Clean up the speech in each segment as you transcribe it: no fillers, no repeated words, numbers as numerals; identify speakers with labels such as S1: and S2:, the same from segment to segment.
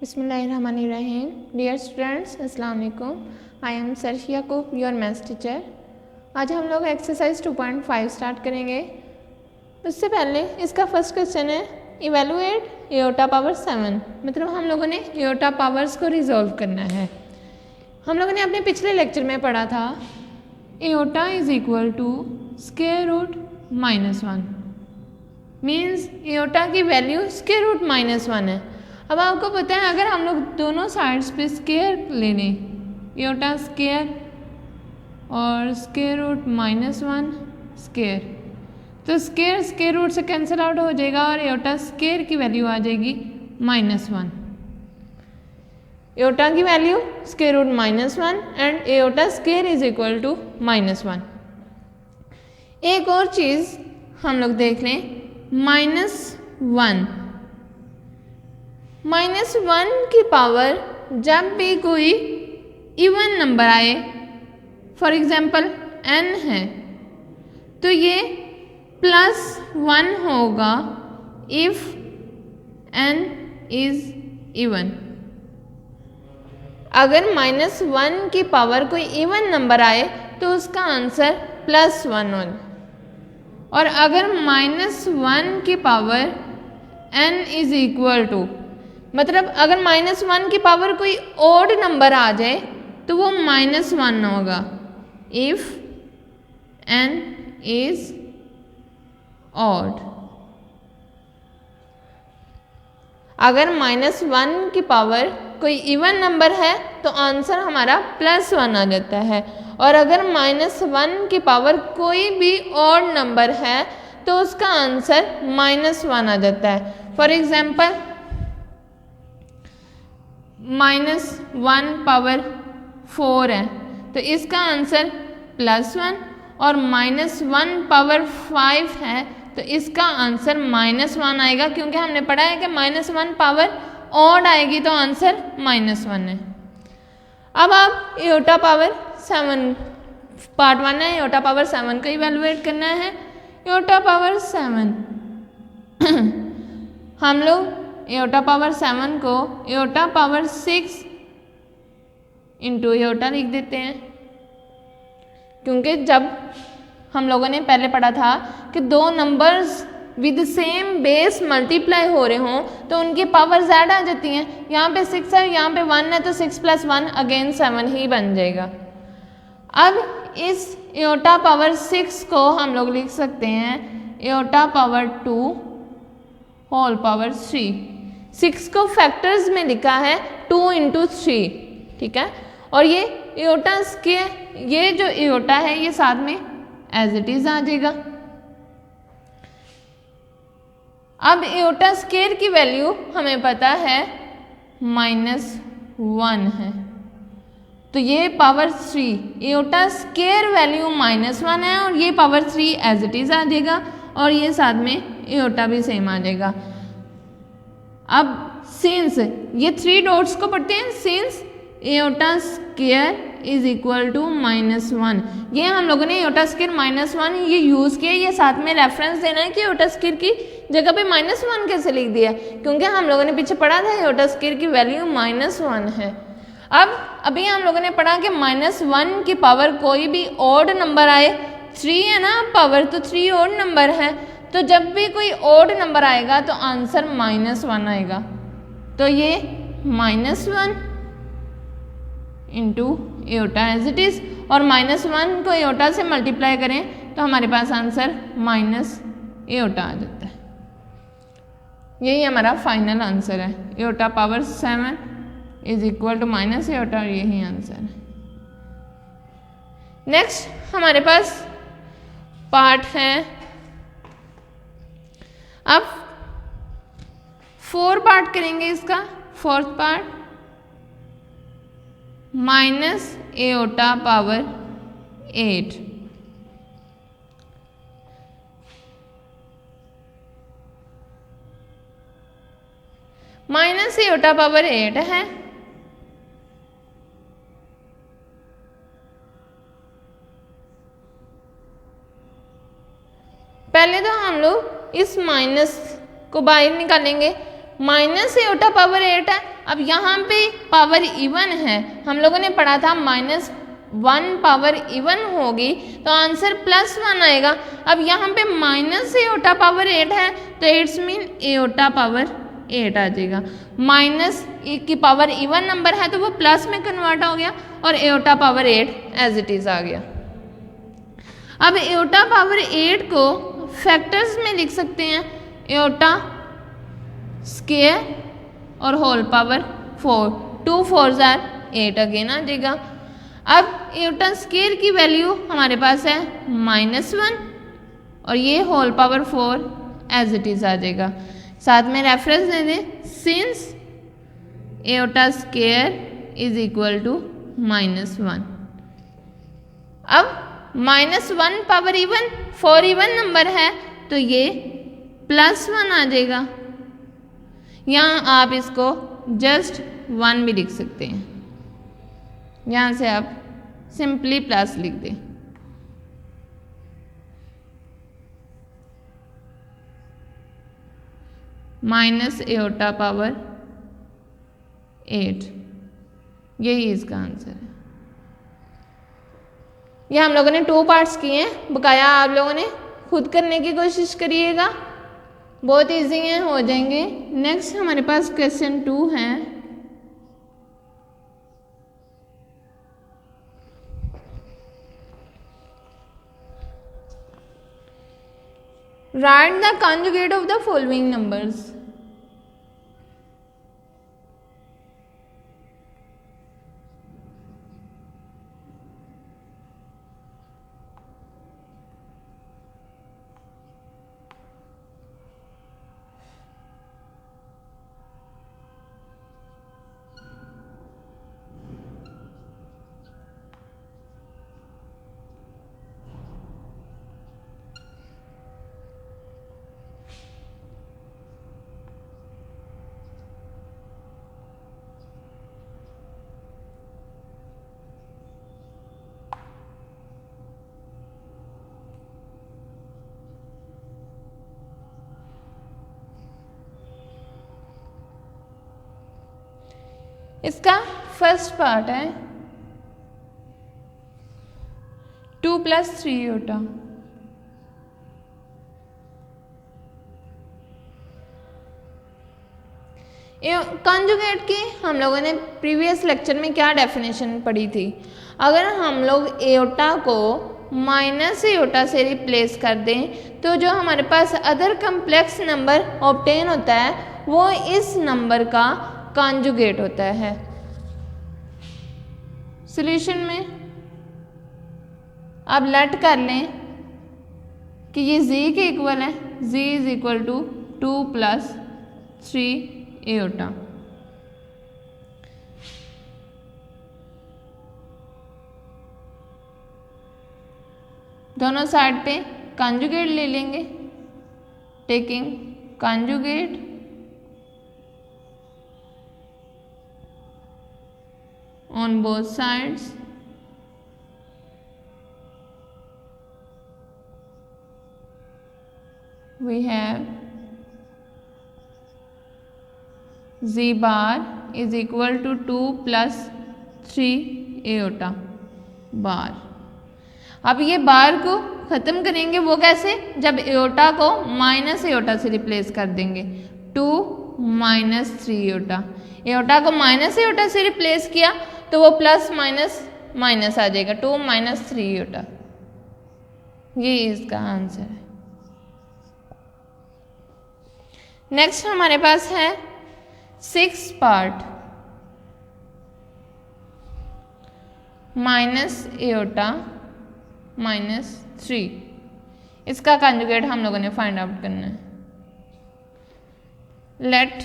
S1: बिस्मिल्लाहिर्रहमानिर्रहीम। Dear students, अस्सलाम वालेकुम। I am Sarash Yakub, your maths teacher. आज हम लोग एक्सरसाइज 2.5 स्टार्ट करेंगे। उससे पहले इसका फर्स्ट क्वेश्चन है इवेलुएट एओटा पावर 7। मतलब हम लोगों ने एओटा पावर्स को रिजॉल्व करना है। हम लोगों ने अपने पिछले लेक्चर में पढ़ा था iota is equal to square root -1 means iota की वैल्यू स्क्वायर रूट -1 है। अब आपको पता है अगर हम लोग दोनों साइड्स पे स्क्वायर ले लें, एओटा स्क्वायर और स्क्वायर रूट -1 स्क्वायर, तो स्क्वायर स्क्वायर रूट से कैंसिल आउट हो जाएगा और एओटा स्क्वायर की वैल्यू आ जाएगी -1। एओटा की value square root -1 and iota square is equal to -1। एक और चीज़ हम लोग देख लें, -1 की पावर जब भी कोई इवन नंबर आए, फॉर एग्जाम्पल n है, तो ये +1 होगा इफ n इज इवन। अगर -1 की पावर कोई इवन नंबर आए तो उसका आंसर +1 होगा, और अगर -1 की power n is equal to, मतलब अगर -1 की पावर कोई ओड नंबर आ जाए तो वो -1 होगा इफ n इज ऑड। अगर -1 की पावर कोई इवन नंबर है तो आंसर हमारा +1 आ जाता है, और अगर -1 की पावर कोई भी ऑड नंबर है तो उसका आंसर -1 आ जाता है। फॉर एग्जाम्पल -1 पावर 4 है तो इसका आंसर +1, और -1 पावर 5 है तो इसका आंसर -1 आएगा, क्योंकि हमने पढ़ा है कि -1 पावर ऑड आएगी तो आंसर -1 है। अब आप एओटा पावर 7 पार्ट 1 है, एओटा पावर 7 को इवेलुएट करना है। एओटा पावर 7 हम लोग एओटा पावर 7 को एओटा पावर 6 इंटू एओटा लिख देते हैं, क्योंकि जब हम लोगों ने पहले पढ़ा था कि दो numbers with same base multiply हो रहे हों तो उनकी पावर z आ जाती हैं। यहाँ पे 6 है, यहाँ पे 1 है, तो 6 + 1 अगेन 7 ही बन जाएगा। अब इस एओटा पावर 6 को हम लोग लिख सकते हैं एओटा पावर 2 होल पावर 3। 6 को फैक्टर्स में लिखा है 2 × 3, ठीक है। और ये एओटा स्क्वायर, ये जो एओटा है ये साथ में एज इट इज आ जाएगा। अब एओटा स्क्वायर की वैल्यू हमें पता है -1 है, तो ये पावर 3, एओटा स्क्वायर वैल्यू -1 है और ये पावर 3 एज इट इज आ जाएगा, और ये साथ में एओटा भी सेम आ जाएगा। अब सिंस ये 3 डॉट्स को पढ़ते हैं, since iota square is equal to -1, ये हम लोगों ने एओटा स्क्वायर -1 ये यूज़ किया। ये साथ में रेफरेंस देना है कि एओटा स्क्वायर की जगह पे -1 कैसे लिख दिया, क्योंकि हम लोगों ने पीछे पढ़ा था एओटा स्क्वायर की वैल्यू -1 है। अब अभी हम लोगों ने पढ़ा कि -1 की पावर कोई भी ऑड नंबर आए, 3 है ना पावर, तो 3 ऑड नंबर है, तो जब भी कोई ऑड नंबर आएगा तो आंसर -1 आएगा। तो ये -1 into iota as it is, और -1 को एओटा से मल्टीप्लाई करें तो हमारे पास आंसर -एओटा आ जाता है। यही हमारा फाइनल आंसर है, iota power 7 is equal to -iota, और यही आंसर है। नेक्स्ट हमारे पास पार्ट है, अब 4 पार्ट करेंगे इसका। Fourth part -aorta power 8। -Aorta power 8 है, पहले तो हम लोग इस माइनस को बाहर निकालेंगे। -एओटा पावर 8 है अब यहाँ पे पावर इवन है, हम लोगों ने पढ़ा था -1 पावर इवन होगी तो आंसर +1 आएगा। अब यहाँ पे माइनस एओटा पावर 8 है तो इट्स मीन एओटा पावर 8 आ जाएगा। माइनस की पावर इवन नंबर है तो वो प्लस में कन्वर्ट हो गया और iota power 8 as it is आ गया। अब एओटा पावर 8 को फैक्टर्स में लिख सकते हैं, एओटा स्क्वायर और whole power 4, 2 4s are 8 again आ जाएगा। अब एओटा स्क्वायर की वैल्यू हमारे पास है -1 और ये whole power 4 as it is आ जाएगा। साथ में रेफरेंस दे दें, since iota square is equal to -1। अब -1 पावर इवन 4 इवन नंबर है तो ये +1 आ जाएगा। यहाँ आप इसको जस्ट 1 भी लिख सकते हैं, यहाँ से आप सिंपली प्लस लिख दें। माइनस एओटा पावर 8, यही इसका आंसर है। ये हम लोगों ने 2 पार्ट्स किए हैं, बकाया आप लोगों ने खुद करने की कोशिश करिएगा, बहुत इजी है, हो जाएंगे। नेक्स्ट हमारे पास क्वेश्चन 2 है। Write the conjugate of the following numbers. इसका फर्स्ट पार्ट है 2 + 3 एओटा। कॉन्जुगेट की हम लोगों ने प्रीवियस लेक्चर में क्या डेफिनेशन पढ़ी थी, अगर हम लोग एओटा को माइनस एओटा से रिप्लेस कर दें तो जो हमारे पास अदर कम्प्लेक्स नंबर ऑब्टेन होता है वो इस नंबर का कॉन्जुगेट होता है। सॉल्यूशन में अब लेट कर लें कि ये z के इक्वल है, z = 2 + 3 एओटा। दोनों साइड पे कॉन्जुगेट ले लेंगे, taking conjugate on both sides, we have z bar is equal to 2 + 3 aorta बार। अब ये बार को ख़त्म करेंगे, वो कैसे, जब एओटा को माइनस एओटा से रिप्लेस कर देंगे, 2 - 3 एओटा। एओटा को माइनस एओटा से रिप्लेस किया तो वो प्लस माइनस माइनस आ जाएगा, 2 - 3 एओटा। ये इसका आंसर है। नेक्स्ट हमारे पास है 6 पार्ट - एओटा -3। इसका कॉन्जुगेट हम लोगों ने फाइंड आउट करना है। Let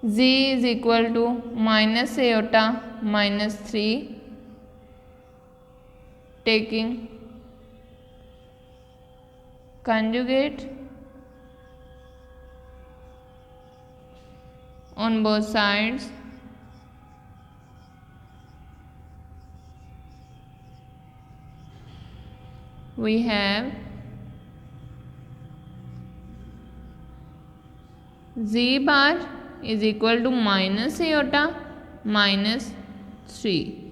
S1: z is equal to - iota -3 taking conjugate on both sides, we have z bar is equal to minus iota minus 3।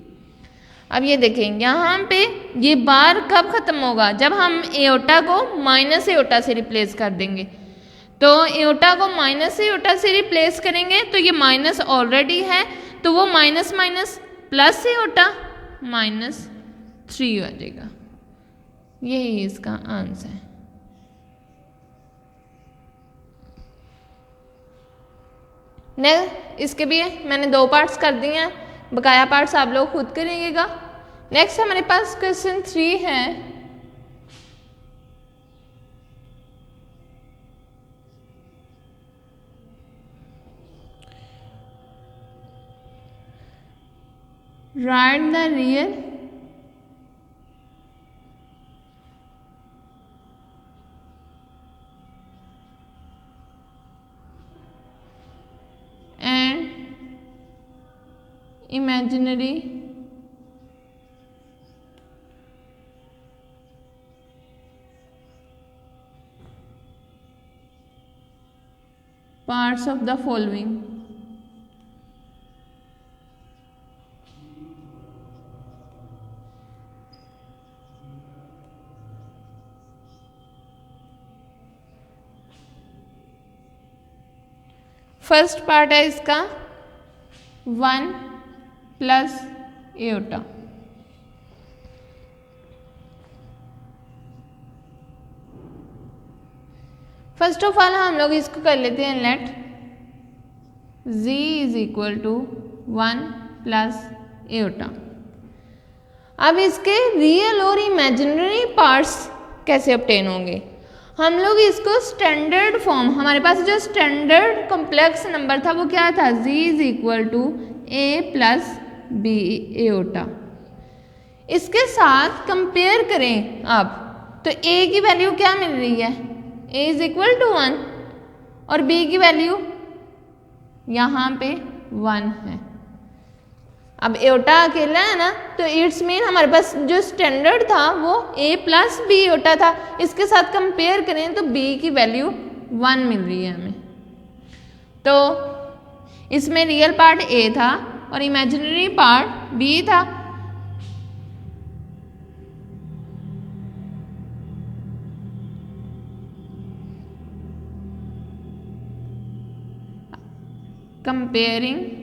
S1: अब ये देखें यहाँ पे ये बार कब खत्म होगा, जब हम एओटा को माइनस एओटा से रिप्लेस कर देंगे। तो एओटा को माइनस एओटा से रिप्लेस करेंगे तो ये माइनस ऑलरेडी है, तो वो minus minus plus aorta minus 3 हो जाएगा। यही इसका आंसर है। नेक्स्ट इसके भी मैंने 2 पार्ट्स कर दिए हैं, बकाया पार्ट्स आप लोग खुद करिएगा। नेक्स्ट हमारे पास क्वेश्चन 3 है। Write the real and imaginary parts of the following. First part है इसका 1 plus iota. First of all हम लोग इसको कर लेते हैं let z is equal to 1 plus iota. अब इसके रियल और इमेजिनरी पार्ट्स कैसे ऑब्टेन होंगे, हम लोग इसको स्टैंडर्ड फॉर्म, हमारे पास जो स्टैंडर्ड कॉम्प्लेक्स नंबर था वो क्या था, z is equal to a plus b iota. इसके साथ कंपेयर करें आप, तो a की वैल्यू क्या मिल रही है, a इज इक्वल टू 1 और b की वैल्यू यहाँ पे 1 है। अब एओटा अकेला है ना, तो इट्स मीन हमारे पास जो स्टैंडर्ड था वो a प्लस बी एओटा था। इसके साथ कंपेयर करें तो b की वैल्यू 1 मिल रही है हमें। तो इसमें रियल पार्ट a था और इमेजिनरी पार्ट b था। Comparing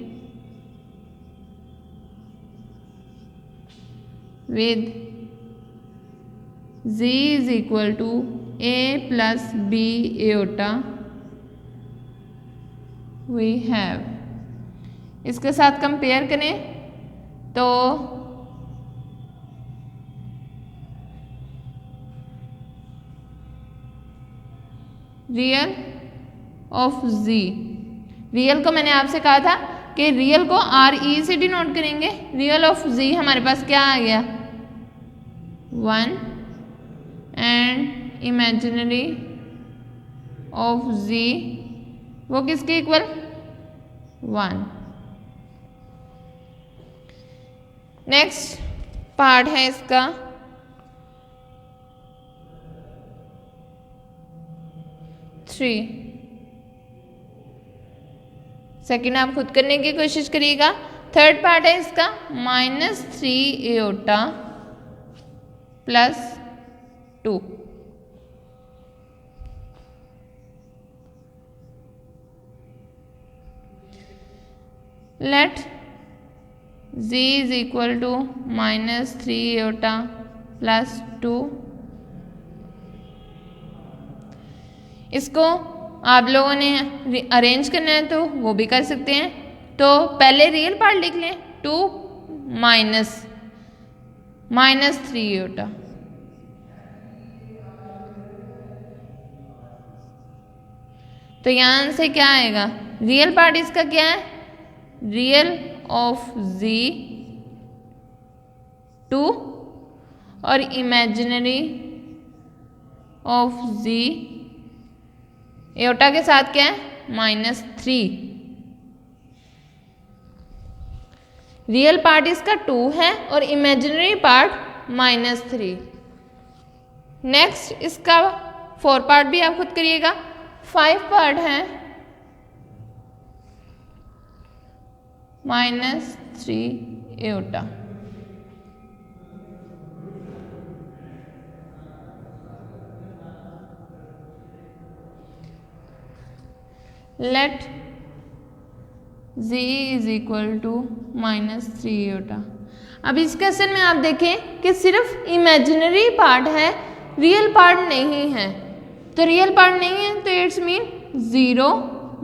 S1: with z is equal to a plus b aorta we have, इसके साथ कंपेयर करें तो रियल ऑफ z, रियल को मैंने आपसे कहा था कि रियल को आर ई से डिनोट करेंगे। रियल ऑफ z हमारे पास क्या आ गया 1 एंड इमेजिनरी ऑफ z वो किसके इक्वल 1। नेक्स्ट पार्ट है इसका 3। सेकेंड आप खुद करने की कोशिश करिएगा। थर्ड पार्ट है इसका -3 iota plus 2। Let z is equal to -3 iota plus 2। इसको आप लोगों ने अरेंज करना है तो वो भी कर सकते हैं। तो पहले रियल पार्ट लिख लें 2 -3 एओटा, तो यहाँ से क्या आएगा, रियल पार्ट इसका क्या है, रियल ऑफ z 2 और इमेजिनरी ऑफ z एओटा के साथ क्या है -3। रियल पार्ट इसका 2 है और इमेजिनरी पार्ट -3। नेक्स्ट इसका 4 पार्ट भी आप खुद करिएगा। 5 पार्ट है -3 iota. Let z is equal to -3 iota. अब इस क्वेश्चन में आप देखें कि सिर्फ इमेजिनरी पार्ट है, रियल पार्ट नहीं है। तो रियल पार्ट नहीं है तो इट्स मीन 0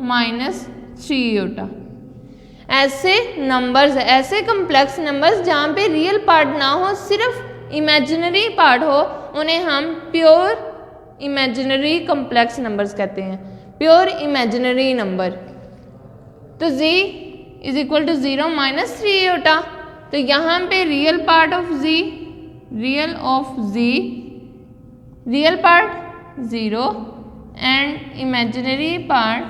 S1: -3 एओटा। ऐसे नंबर्स, ऐसे कम्प्लेक्स नंबर्स जहाँ पे रियल पार्ट ना हो, सिर्फ इमेजिनरी पार्ट हो, उन्हें हम प्योर इमेजिनरी कम्प्लेक्स नंबर्स कहते हैं, प्योर इमेजिनरी नंबर। तो z is equal to 0 -3 iota. तो यहाँ पे real part of z, real part 0 and imaginary part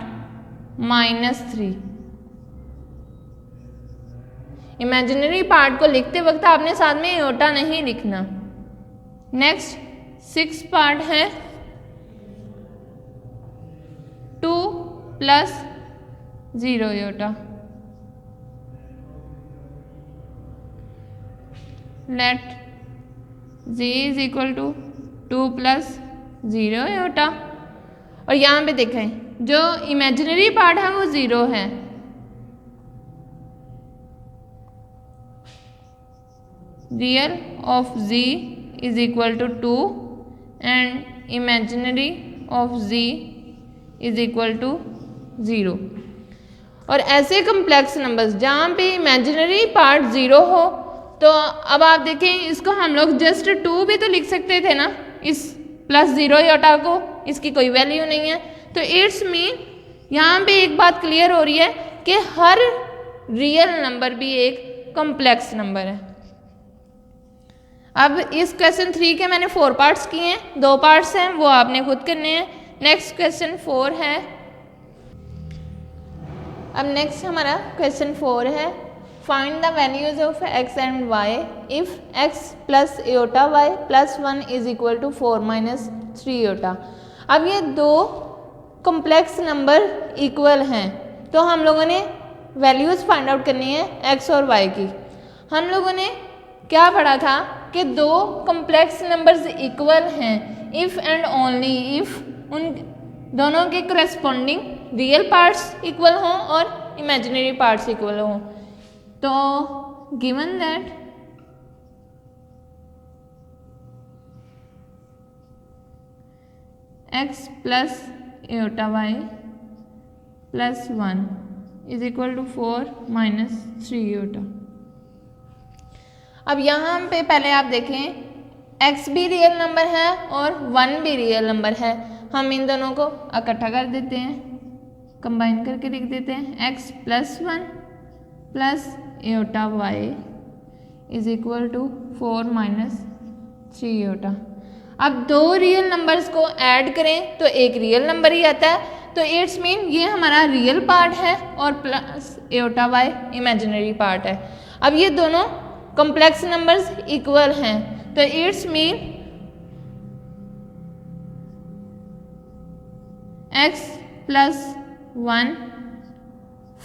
S1: -3। Imaginary part को लिखते वक्त आपने साथ में एओटा नहीं लिखना। नेक्स्ट 6 पार्ट है 2 + 0 iota. Let z is equal to 2 + 0 iota. और यहाँ पे देखें जो इमेजिनरी पार्ट है वो 0 है, real of z is equal to 2 and imaginary of z is equal to 0। और ऐसे कम्प्लेक्स नंबर्स जहाँ पे इमेजिनरी पार्ट 0 हो, तो अब आप देखें इसको हम लोग जस्ट 2 भी तो लिख सकते थे ना, इस +0 एओटा को, इसकी कोई वैल्यू नहीं है। तो इट्स मीन यहाँ पे एक बात क्लियर हो रही है कि हर रियल नंबर भी एक कॉम्प्लेक्स नंबर है। अब इस क्वेश्चन 3 के मैंने 4 पार्ट्स किए हैं, 2 पार्ट्स हैं वो आपने खुद करने हैं। नेक्स्ट क्वेश्चन 4 है। अब नेक्स्ट हमारा क्वेश्चन 4 है, find the values of x and y if x + iota y + 1 is equal to 4 - 3 iota. अब ये 2 कॉम्प्लेक्स नंबर इक्वल हैं, तो हम लोगों ने वैल्यूज फाइंड आउट करनी है x और y की। हम लोगों ने क्या पढ़ा था कि 2 कॉम्प्लेक्स नंबर्स इक्वल हैं इफ़ एंड ओनली इफ़ उन दोनों के करस्पॉन्डिंग रियल पार्ट्स इक्वल हों और इमेजिनरी पार्ट्स इक्वल हों। तो given that x + iota y + 1 is equal to 4 - 3 iota. अब यहाँ पे पहले आप देखें x भी रियल नंबर है और 1 भी रियल नंबर है। हम इन दोनों को इकट्ठा कर देते हैं, कंबाइन करके लिख देते हैं x + 1 + iota y is equal to 4 - 3 iota. अब 2 रियल नंबर्स को ऐड करें तो एक रियल नंबर ही आता है, तो इट्स मीन ये हमारा रियल पार्ट है और plus aorta y imaginary part है। अब ये दोनों कॉम्प्लेक्स नंबर्स इक्वल हैं, तो इट्स मीन x + 1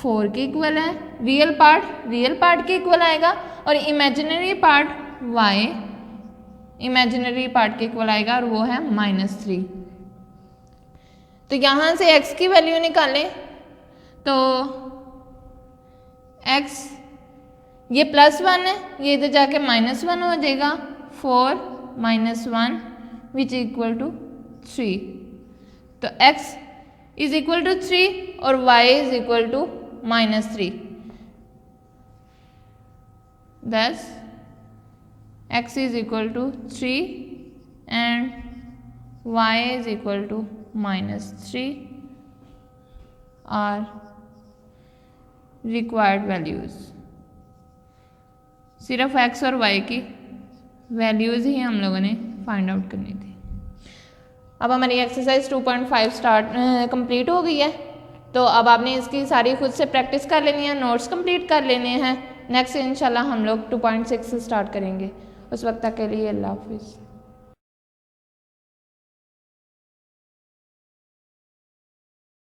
S1: 4 के इक्वल है, रियल पार्ट के इक्वल आएगा, और imaginary part y imaginary part के इक्वल आएगा और वो है -3। तो यहाँ से x की वैल्यू निकालें तो x ये +1 है, ये इधर जाके -1 हो जाएगा, 4 - 1 विच इक्वल टू 3। तो x इज इक्वल टू 3 और y is equal to -3। Thus x is equal to 3 and y is equal to -3 are required values। सिर्फ x और y की वैल्यूज़ ही हम लोगों ने फाइंड आउट करनी थी। अब हमारी एक्सरसाइज 2.5 कंप्लीट हो गई है, तो अब आपने इसकी सारी खुद से प्रैक्टिस कर लेनी है, नोट्स कंप्लीट कर लेने हैं। नेक्स्ट इंशाल्लाह हम लोग 2.6 से स्टार्ट करेंगे। उस वक्त तक के लिए अल्लाह हाफिज़।